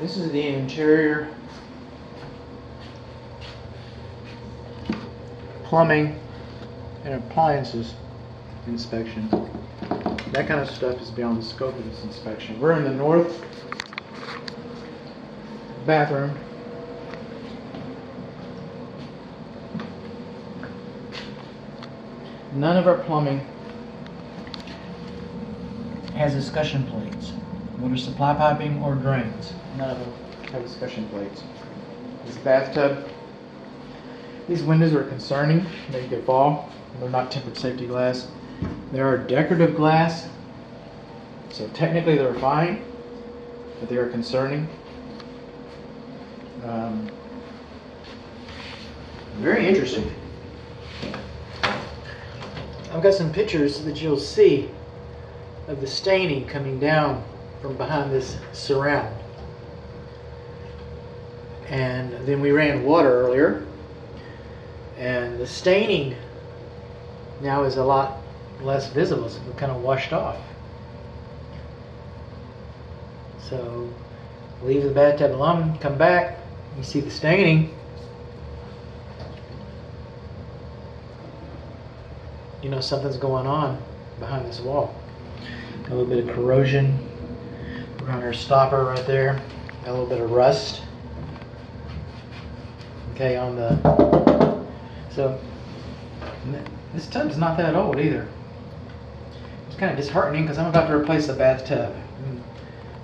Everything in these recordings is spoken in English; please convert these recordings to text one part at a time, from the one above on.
This is the interior plumbing and appliances inspection. That kind of stuff is beyond the scope of this inspection. We're in the north bathroom. None of our plumbing has discussion plates, whether supply piping or drains. None of them have discussion plates. This bathtub, these windows are concerning. They could fall. They're not tempered safety glass. They are decorative glass, so technically they're fine, but they are concerning. Very interesting. I've got some pictures that you'll see of the staining coming down from behind this surround. And then we ran water earlier, and the staining now is a lot less visible, so it kind of washed off. So leave the bathtub alone, come back, you see the staining. You know something's going on behind this wall. A little bit of corrosion around our stopper right there. A little bit of rust. Okay, on the... So, this tub's not that old either. It's kind of disheartening because I'm about to replace the bathtub.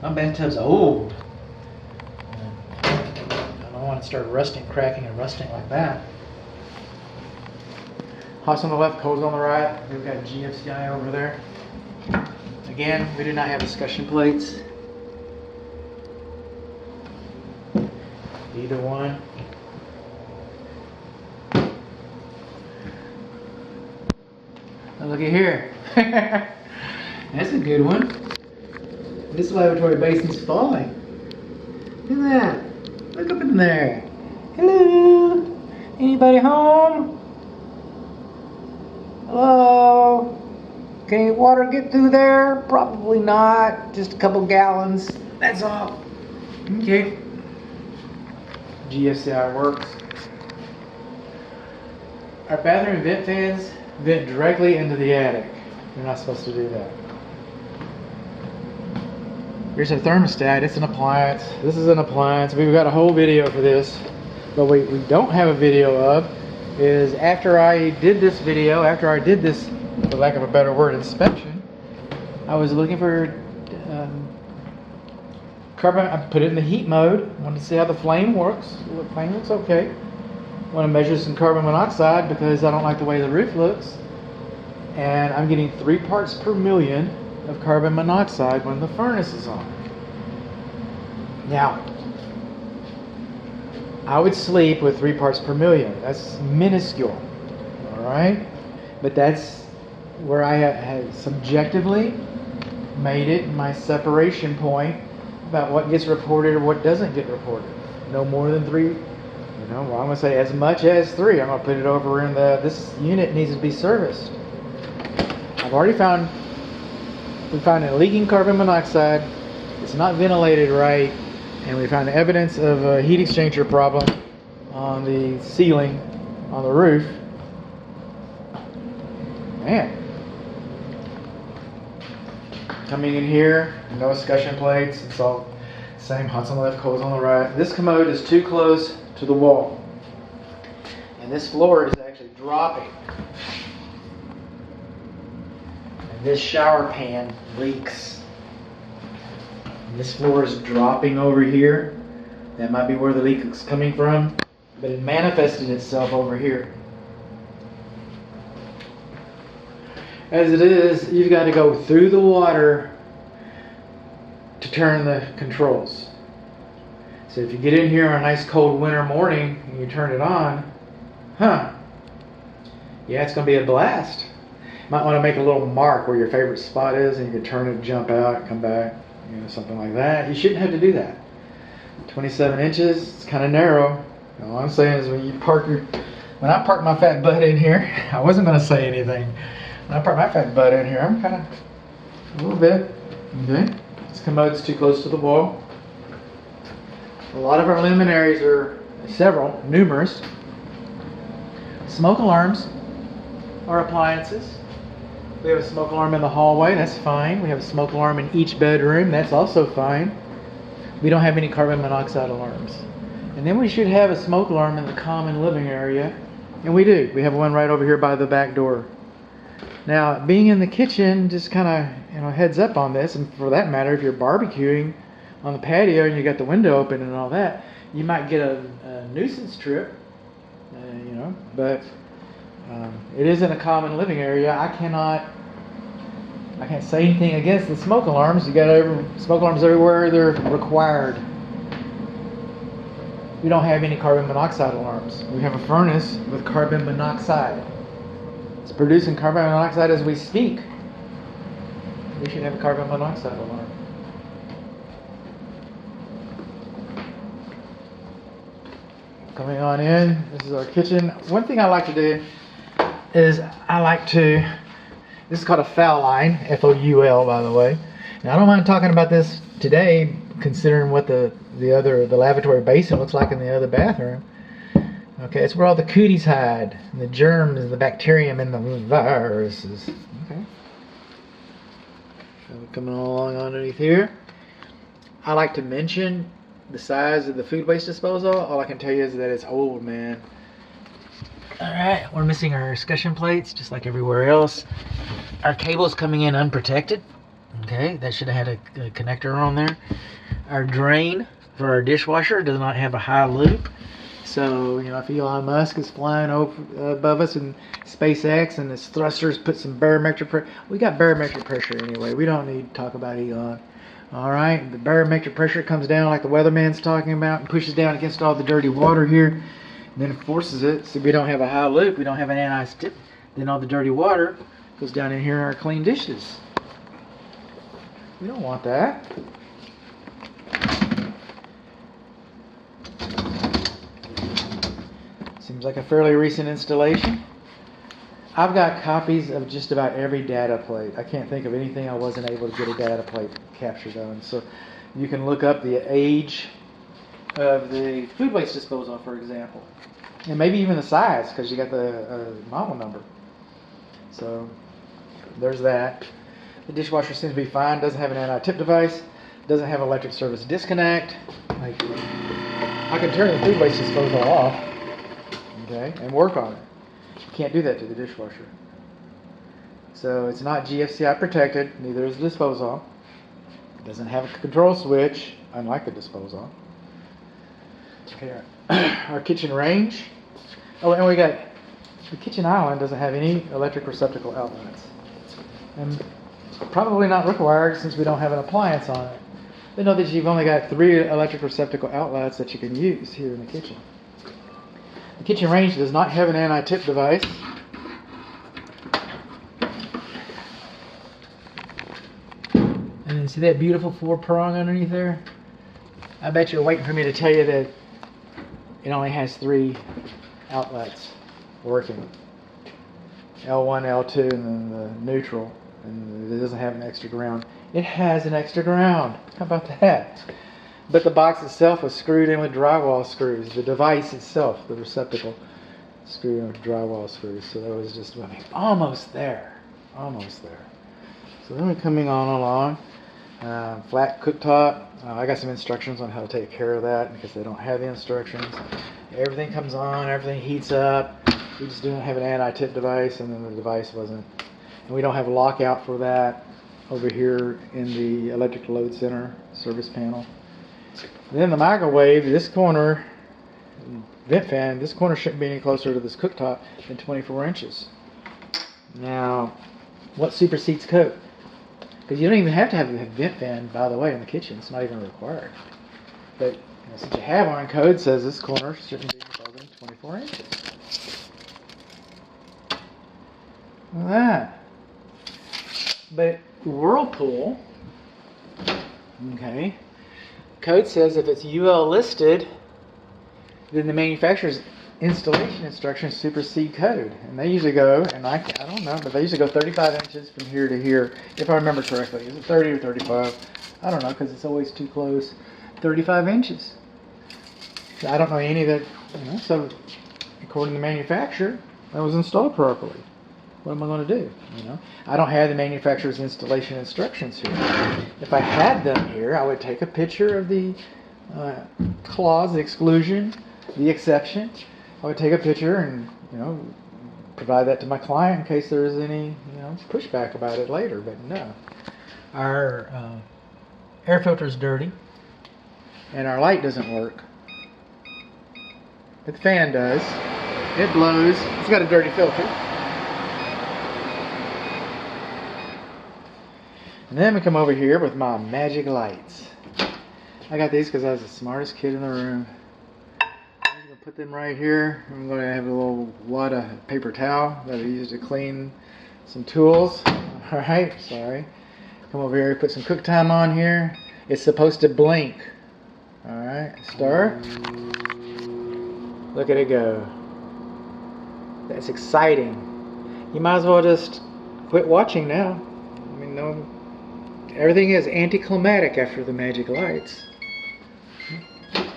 My bathtub's old. I don't want to start rusting, cracking, and rusting like that. Hots on the left, coals on the right. We've got GFCI over there. Again, we do not have discussion plates. Either one. Now look at here. That's a good one. This lavatory basin's falling. Look at that. Look up in there. Hello? Anybody home? Hello? Can water get through there? Probably not. Just a couple gallons. That's all. Okay. GFCI works. Our bathroom vent fans vent directly into the attic. You're not supposed to do that. Here's our thermostat. It's an appliance. This is an appliance. We've got a whole video for this. But what we don't have a video of is after I did this, for lack of a better word, inspection, I was looking for carbon. I put it in the heat mode. Wanted to see how the flame works. The flame looks okay. Want to measure some carbon monoxide because I don't like the way the roof looks. And I'm getting 3 parts per million of carbon monoxide when the furnace is on. Now, I would sleep with 3 parts per million. That's minuscule, all right? But that's where I had subjectively made it my separation point about what gets reported or what doesn't get reported. No more than 3. Well, I'm going to say as much as 3. I'm going to put it over in this unit needs to be serviced. I've already found, we found a leaking carbon monoxide. It's not ventilated right. And we found evidence of a heat exchanger problem on the ceiling, on the roof. Man. Coming in here, no discussion plates. It's all same, hots on the left, coals on the right. This commode is too close to the wall. And this floor is actually dropping. And this shower pan leaks. This floor is dropping over here. That might be where the leak is coming from, but it manifested itself over here. As it is, you've got to go through the water to turn the controls. So if you get in here on a nice cold winter morning and you turn it on, yeah, it's going to be a blast. You might want to make a little mark where your favorite spot is, and you can turn it, jump out, come back. Something like that. You shouldn't have to do that. 27 inches, it's kind of narrow. All I'm saying is when I park my fat butt in here, I wasn't going to say anything. When I park my fat butt in here, I'm kind of a little bit. Okay. This commode's too close to the wall. A lot of our luminaries are numerous. Smoke alarms are appliances. We have a smoke alarm in the hallway, that's fine. We have a smoke alarm in each bedroom, that's also fine. We don't have any carbon monoxide alarms. And then we should have a smoke alarm in the common living area. And we do. We have one right over here by the back door. Now, being in the kitchen, just kind of, heads up on this. And for that matter, if you're barbecuing on the patio and you got the window open and all that, you might get a nuisance trip, but it is in a common living area. I can't say anything against the smoke alarms. You got smoke alarms everywhere. They're required. We don't have any carbon monoxide alarms. We have a furnace with carbon monoxide. It's producing carbon monoxide as we speak. We should have a carbon monoxide alarm. Coming on in, this is our kitchen. One thing I like to do is this is called a foul line, F-O-U-L, by the way. Now, I don't mind talking about this today, considering what the lavatory basin looks like in the other bathroom. Okay, it's where all the cooties hide, and the germs, the bacterium, and the viruses. Okay. So coming along underneath here. I like to mention the size of the food waste disposal. All I can tell you is that it's old, man. Alright, we're missing our escutcheon plates, just like everywhere else. Our cable's coming in unprotected. Okay, that should have had a connector on there. Our drain for our dishwasher does not have a high loop. So, if Elon Musk is flying above us in SpaceX and his thrusters put some barometric pressure, we got barometric pressure anyway. We don't need to talk about Elon. Alright, the barometric pressure comes down like the weatherman's talking about and pushes down against all the dirty water here. And then it forces it, so we don't have a high loop, we don't have an anti-skip. Then all the dirty water goes down in here in our clean dishes. We don't want that. Seems like a fairly recent installation. I've got copies of just about every data plate. I can't think of anything I wasn't able to get a data plate captured on. So you can look up the age of the food waste disposal, for example. And maybe even the size, because you got the model number. So there's that. The dishwasher seems to be fine. Doesn't have an anti-tip device. Doesn't have electric service disconnect. I can turn the food waste disposal off, okay, and work on it. You can't do that to the dishwasher. So it's not GFCI protected. Neither is the disposal. It doesn't have a control switch, unlike the disposal. Okay, our kitchen range. Oh, and we got the kitchen island doesn't have any electric receptacle outlets, and probably not required since we don't have an appliance on it. But know that you've only got 3 electric receptacle outlets that you can use here in the kitchen. The kitchen range does not have an anti-tip device. And see that beautiful 4-prong underneath there? I bet you're waiting for me to tell you that it only has 3 outlets working. L1, L2, and then the neutral. And it doesn't have an extra ground. It has an extra ground. How about that? But the box itself was screwed in with drywall screws. The device itself, the receptacle, screwed in with drywall screws. So that was just almost there. Almost there. So then we're coming on along. Flat cooktop. I got some instructions on how to take care of that because they don't have the instructions. Everything comes on, everything heats up. We just didn't have an anti-tip device, and then the device wasn't. And we don't have a lockout for that over here in the electric load center service panel. Then the microwave, this corner, vent fan, this corner shouldn't be any closer to this cooktop than 24 inches. Now, what supersedes code? Because you don't even have to have a vent fan, by the way, in the kitchen. It's not even required. But since you have one, code says this corner shouldn't be more than 24 inches. Look at that. But Whirlpool, okay, code says if it's UL listed, then the manufacturer's installation instructions supersede code. And they usually go, and I don't know, but they usually go 35 inches from here to here, if I remember correctly. Is it 30 or 35? I don't know, because it's always too close. 35 inches. I don't know any that, so according to the manufacturer, that was installed properly. What am I going to do? I don't have the manufacturer's installation instructions here. If I had them here, I would take a picture of the clause, the exclusion, the exception. I would take a picture and, provide that to my client in case there is any, pushback about it later. But no, our air filter is dirty, and our light doesn't work. But the fan does. It blows. It's got a dirty filter. And then we come over here with my magic lights. I got these because I was the smartest kid in the room. I'm going to put them right here. I'm going to have a little wad of paper towel that I use to clean some tools. Alright, sorry. Come over here, put some cook time on here. It's supposed to blink. Alright, stir. Look at it go. That's exciting. You might as well just quit watching now. No. Everything is anticlimactic after the magic lights.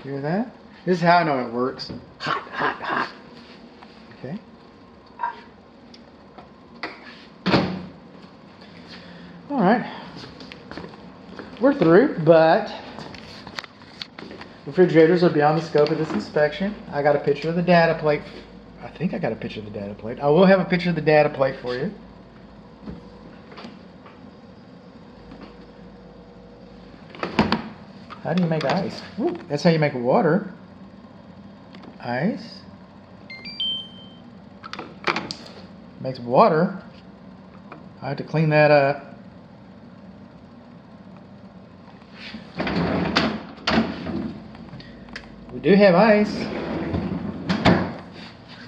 Hear that? This is how I know it works. Hot, hot, hot. Okay. Alright. We're through, but refrigerators are beyond the scope of this inspection. I got a picture of the data plate. I think I got a picture of the data plate. I will have a picture of the data plate for you. How do you make ice? Ooh, that's how you make water. Ice. Makes water. I have to clean that up. We do have ice.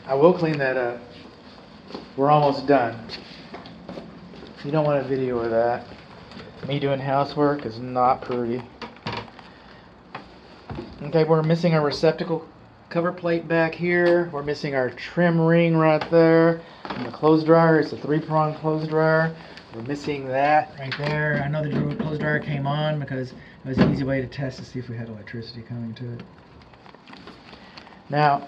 I will clean that up. We're almost done. You don't want a video of that. Me doing housework is not pretty. Okay, we're missing our receptacle cover plate back here. We're missing our trim ring right there. And the clothes dryer, it's a 3-prong clothes dryer. We're missing that right there. I know the clothes dryer came on because it was an easy way to test to see if we had electricity coming to it. Now,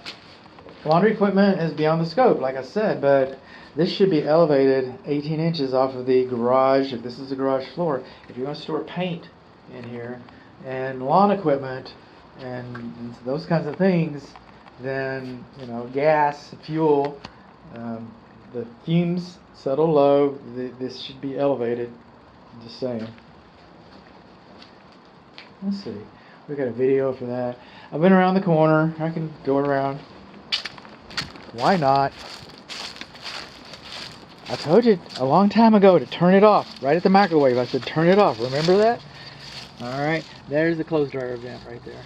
laundry equipment is beyond the scope, like I said, but this should be elevated 18 inches off of the garage, if this is the garage floor. If you're going to store paint in here and lawn equipment, and those kinds of things, then gas, fuel, the fumes settle low. This should be elevated. I'm just saying. Let's see. We got a video for that. I've been around the corner. I can go around. Why not? I told you a long time ago to turn it off. Right at the microwave, I said turn it off. Remember that? All right. There's the clothes dryer vent right there.